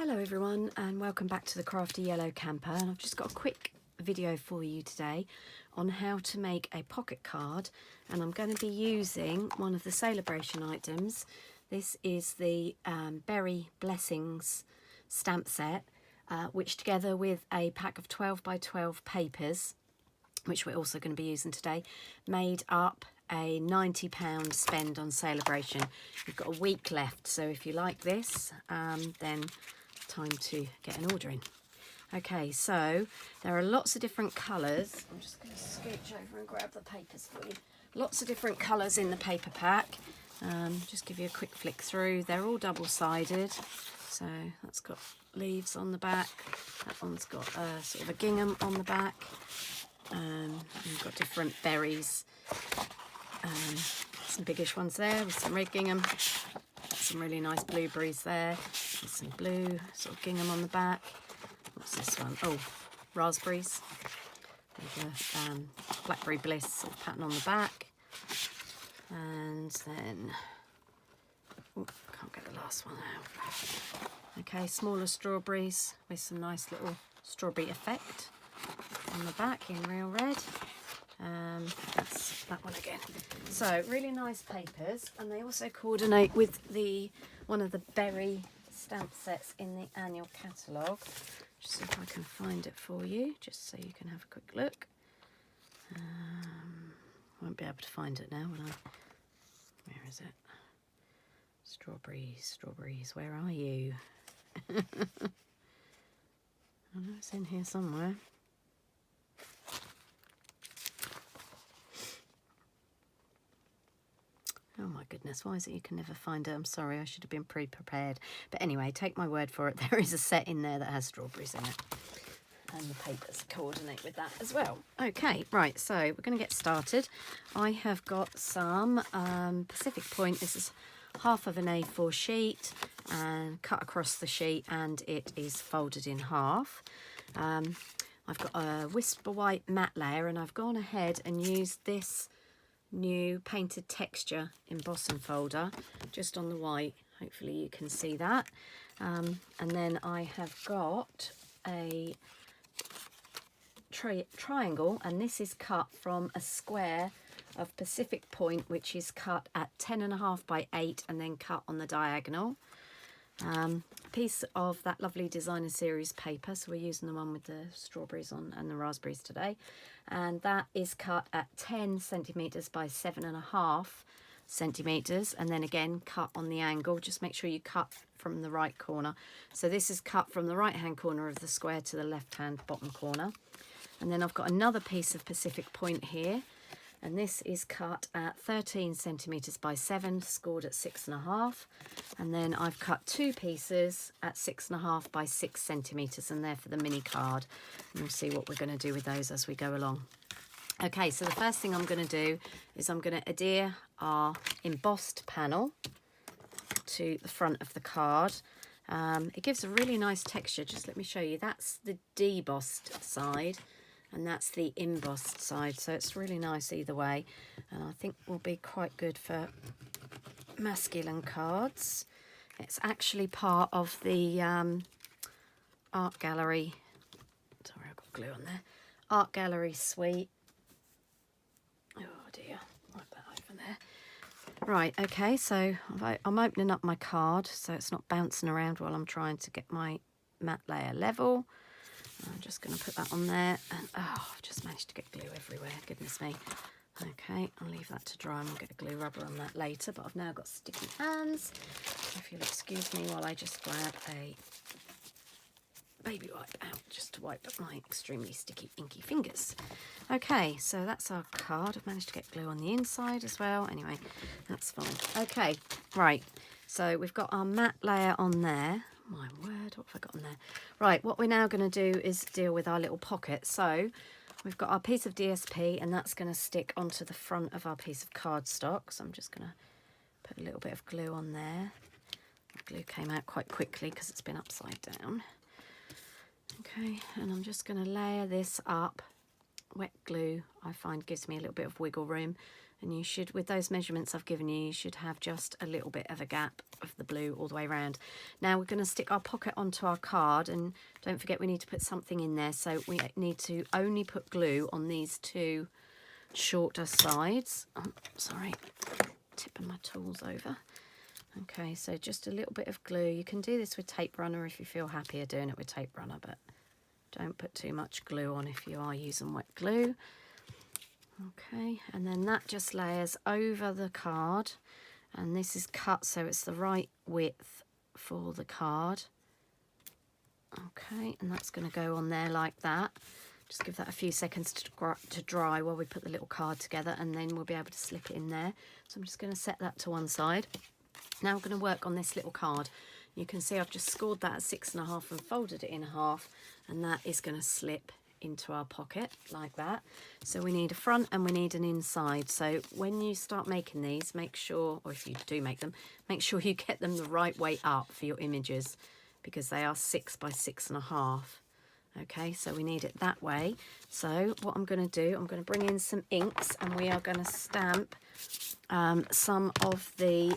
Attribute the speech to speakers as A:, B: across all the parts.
A: Hello everyone and welcome back to the Crafty Yellow Camper, and I've just got a quick video for you today on how to make a pocket card, and I'm going to be using one of the Celebration items. This is the Berry Blessings stamp set, which together with a pack of 12 by 12 papers, which we're also going to be using today, made up a £90 spend on Celebration. You've got a week left, so if you like this, then time to get an order in. Okay, so there are lots of different colours. I'm just going to scooch over and grab the papers for you. Lots of different colours in the paper pack. Just give you a quick flick through. They're all double-sided, so that's got leaves on the back. That one's got sort of a gingham on the back. You've got different berries. Some biggish ones there with some red gingham. Some really nice blueberries there. There's some blue sort of gingham on the back. What's this one? Oh, raspberries. With a blackberry bliss sort of pattern on the back. And then, oh, can't get the last one out. Okay, smaller strawberries with some nice little strawberry effect on the back in real red. That's that one again. So really nice papers, and they also coordinate with one of the berry stamp sets in the annual catalogue. Just see if I can find it for you, just so you can have a quick look. Won't be able to find it now, will I? Where is it? Strawberries, strawberries, where are you? I know it's in here somewhere. Oh my goodness, why is it you can never find it? I'm sorry, I should have been pre-prepared. But anyway, take my word for it, there is a set in there that has strawberries in it. And the papers coordinate with that as well. Okay, right, so we're going to get started. I have got some Pacific Point. This is half of an A4 sheet and cut across the sheet, and it is folded in half. I've got a Whisper White matte layer, and I've gone ahead and used this new painted texture embossing folder just on the white. Hopefully you can see that. And then I have got a triangle, and this is cut from a square of Pacific Point, which is cut at 10.5 by 8 and then cut on the diagonal. A piece of that lovely designer series paper, so we're using the one with the strawberries on and the raspberries today, and that is cut at 10 centimeters by 7.5 centimeters, and then again cut on the angle. Just make sure you cut from the right corner. So this is cut from the right hand corner of the square to the left hand bottom corner. And then I've got another piece of Pacific Point here, and this is cut at 13 centimeters by 7, scored at 6.5. And then I've cut two pieces at 6.5 by 6 centimeters, and they're for the mini card. And we'll see what we're going to do with those as we go along. Okay, so the first thing I'm going to do is I'm going to adhere our embossed panel to the front of the card. It gives a really nice texture. Just let me show you. That's the debossed side, and that's the embossed side, so it's really nice either way, and I think will be quite good for masculine cards. It's actually part of the art gallery, sorry I've got glue on there, art gallery suite. Oh dear, wipe that over there. Right, okay, so I'm opening up my card so it's not bouncing around while I'm trying to get my matte layer level. I'm just going to put that on there, and oh, I've just managed to get glue everywhere, goodness me. Okay, I'll leave that to dry and we'll get a glue rubber on that later, but I've now got sticky hands. If you'll excuse me while I just grab a baby wipe out just to wipe up my extremely sticky, inky fingers. Okay, so that's our card. I've managed to get glue on the inside as well. Anyway, that's fine. Okay, right, so we've got our matte layer on there. My word, what have I got on there? Right, what we're now going to do is deal with our little pocket. So we've got our piece of DSP, and that's going to stick onto the front of our piece of cardstock. So I'm just going to put a little bit of glue on there. The glue came out quite quickly because it's been upside down. Okay, and I'm just going to layer this up. Wet glue, I find, gives me a little bit of wiggle room, And you should, with those measurements I've given you, you should have just a little bit of a gap of the blue all the way around. Now we're going to stick our pocket onto our card, and don't forget we need to put something in there. So we need to only put glue on these two shorter sides. Oh, sorry, tipping my tools over. Okay, so just a little bit of glue. You can do this with tape runner if you feel happier doing it with tape runner, but don't put too much glue on if you are using wet glue. Okay, and then that just layers over the card, and this is cut so it's the right width for the card. Okay, and that's going to go on there like that. Just give that a few seconds to dry while we put the little card together, and then we'll be able to slip it in there. So I'm just going to set that to one side. Now we're going to work on this little card. You can see I've just scored that at 6.5 and folded it in half, and that is going to slip into our pocket like that. So we need a front and we need an inside. So when you start making these, make sure, or if you do make them, make sure you get them the right way up for your images, because they are 6 by 6.5. Okay, so we need it that way. So what I'm going to do, I'm going to bring in some inks, and we are going to stamp some of the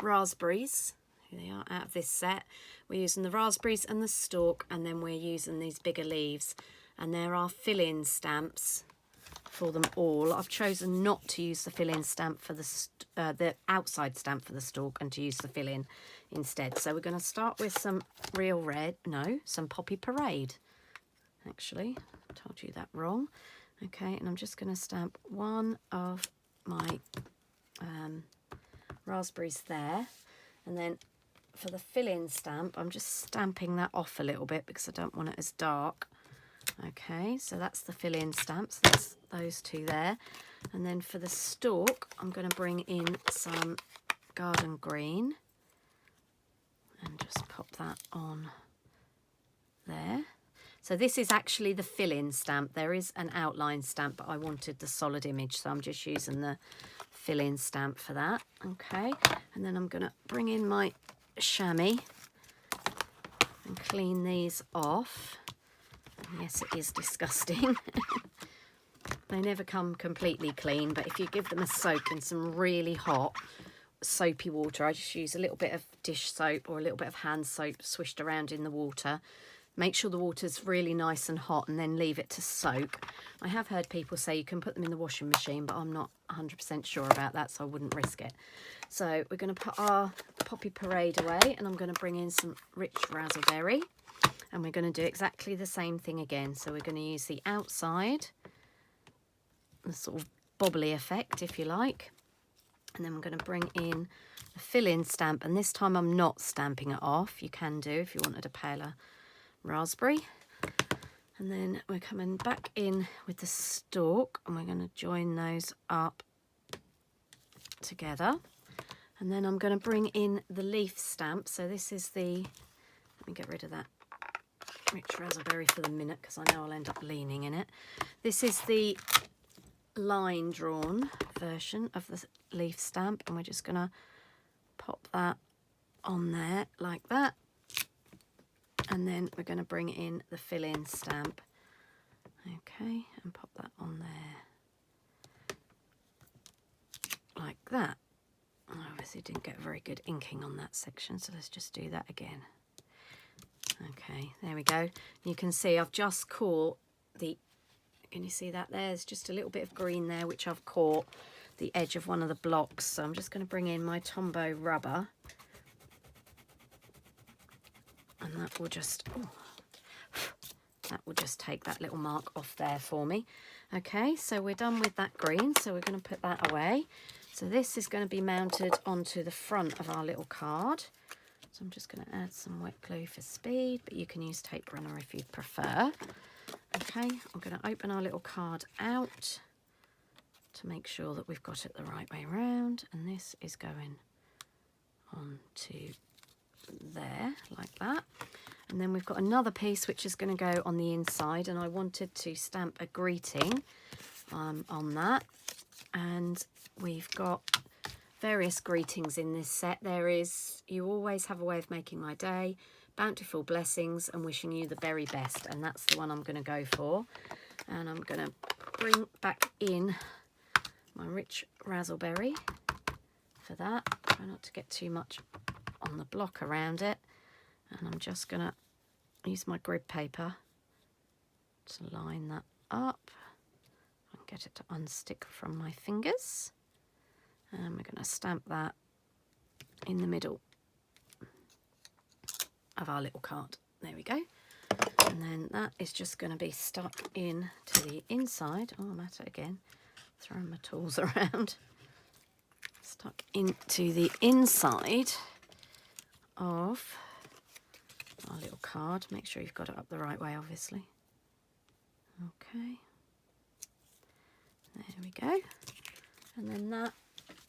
A: raspberries. Here they are out of this set. We're using the raspberries and the stalk, and then we're using these bigger leaves. And there are fill-in stamps for them all. I've chosen not to use the fill-in stamp for the outside stamp for the stalk, and to use the fill-in instead. So we're going to start with some real red, no, some Poppy Parade. Actually, I told you that wrong. Okay, and I'm just going to stamp one of my raspberries there. And then for the fill-in stamp, I'm just stamping that off a little bit because I don't want it as dark. Okay, so that's the fill-in stamps, that's those two there. And then for the stalk, I'm going to bring in some garden green and just pop that on there. So this is actually the fill-in stamp. There is an outline stamp, but I wanted the solid image, so I'm just using the fill-in stamp for that. Okay, and then I'm going to bring in my chamois and clean these off. Yes, it is disgusting. They never come completely clean, but if you give them a soak in some really hot soapy water, I just use a little bit of dish soap or a little bit of hand soap swished around in the water. Make sure the water's really nice and hot, and then leave it to soak. I have heard people say you can put them in the washing machine, but I'm not 100% sure about that, so I wouldn't risk it. So we're going to put our Poppy Parade away, and I'm going to bring in some rich raspberry. And we're going to do exactly the same thing again. So we're going to use the outside, the sort of bobbly effect, if you like. And then we're going to bring in a fill-in stamp. And this time I'm not stamping it off. You can do if you wanted a paler raspberry. And then we're coming back in with the stalk, and we're going to join those up together. And then I'm going to bring in the leaf stamp. So this is the, let me get rid of that rich raspberry for the minute because I know I'll end up leaning in it. This is the line drawn version of the leaf stamp, and we're just going to pop that on there like that. And then we're going to bring in the fill-in stamp. Okay, and pop that on there like that. I obviously didn't get very good inking on that section, so let's just do that again. Okay, there we go. You can see I've just caught the, can you see that? There's just a little bit of green there, which I've caught the edge of one of the blocks. So I'm just going to bring in my Tombow rubber, and that will just, that will just take that little mark off there for me. Okay, so we're done with that green, so we're going to put that away. So this is going to be mounted onto the front of our little card. So I'm just going to add some wet glue for speed, but you can use tape runner if you prefer. Okay, I'm going to open our little card out to make sure that we've got it the right way around, and this is going onto there like that. And then we've got another piece which is going to go on the inside, and I wanted to stamp a greeting on that. And we've got various greetings in this set. There is, you always have a way of making my day, bountiful blessings, and wishing you the very best, and that's the one I'm going to go for. And I'm going to bring back in my rich razzleberry for that. Try not to get too much on the block around it. And I'm just going to use my grid paper to line that up and get it to unstick from my fingers. And we're going to stamp that in the middle of our little card. There we go. And then that is just going to be stuck in to the inside. Oh, I'm at it again. Throwing my tools around. Stuck into the inside of our little card. Make sure you've got it up the right way, obviously. Okay. There we go. And then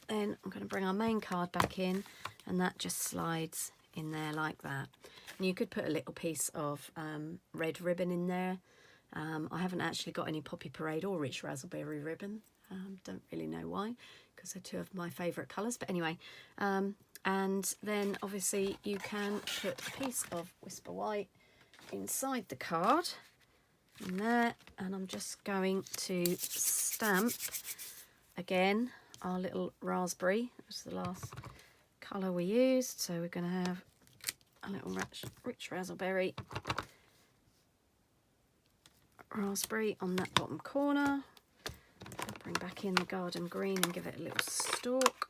A: then I'm going to bring our main card back in, and that just slides in there like that. And you could put a little piece of red ribbon in there. I haven't actually got any Poppy Parade or Rich Razzleberry ribbon. Don't really know why, because they're two of my favourite colours. But anyway, and then obviously you can put a piece of Whisper White inside the card in there. And I'm just going to stamp again our little raspberry. That's the last colour we used. So we're going to have a little rich raspberry on that bottom corner. Bring back in the garden green and give it a little stalk.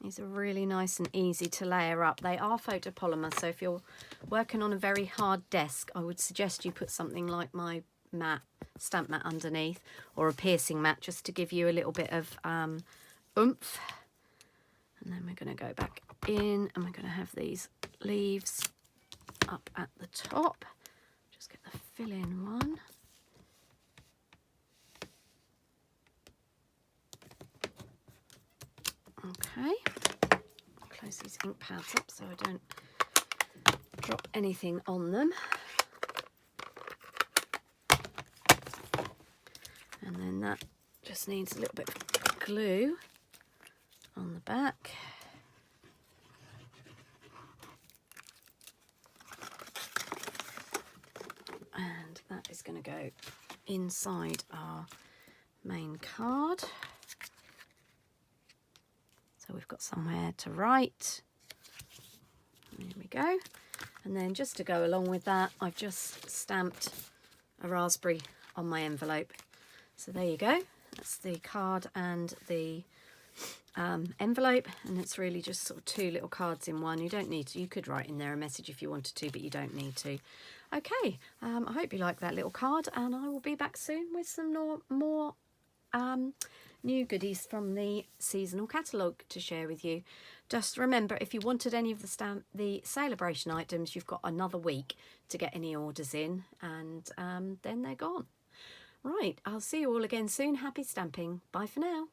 A: These are really nice and easy to layer up. They are photopolymer, so if you're working on a very hard desk, I would suggest you put something like my stamp mat underneath, or a piercing mat, just to give you a little bit of oomph. And then we're going to go back in, and we're going to have these leaves up at the top. Just get the fill-in one. Okay, close these ink pads up so I don't drop anything on them. And then that just needs a little bit of glue on the back. And that is going to go inside our main card. So we've got somewhere to write. There we go. And then just to go along with that, I've just stamped a raspberry on my envelope. So there you go. That's the card and the envelope, and it's really just sort of two little cards in one. You don't need to. You could write in there a message if you wanted to, but you don't need to. Okay, I hope you like that little card, and I will be back soon with some more new goodies from the seasonal catalogue to share with you. Just remember, if you wanted any of the celebration items, you've got another week to get any orders in, and then they're gone. Right, I'll see you all again soon. Happy stamping. Bye for now.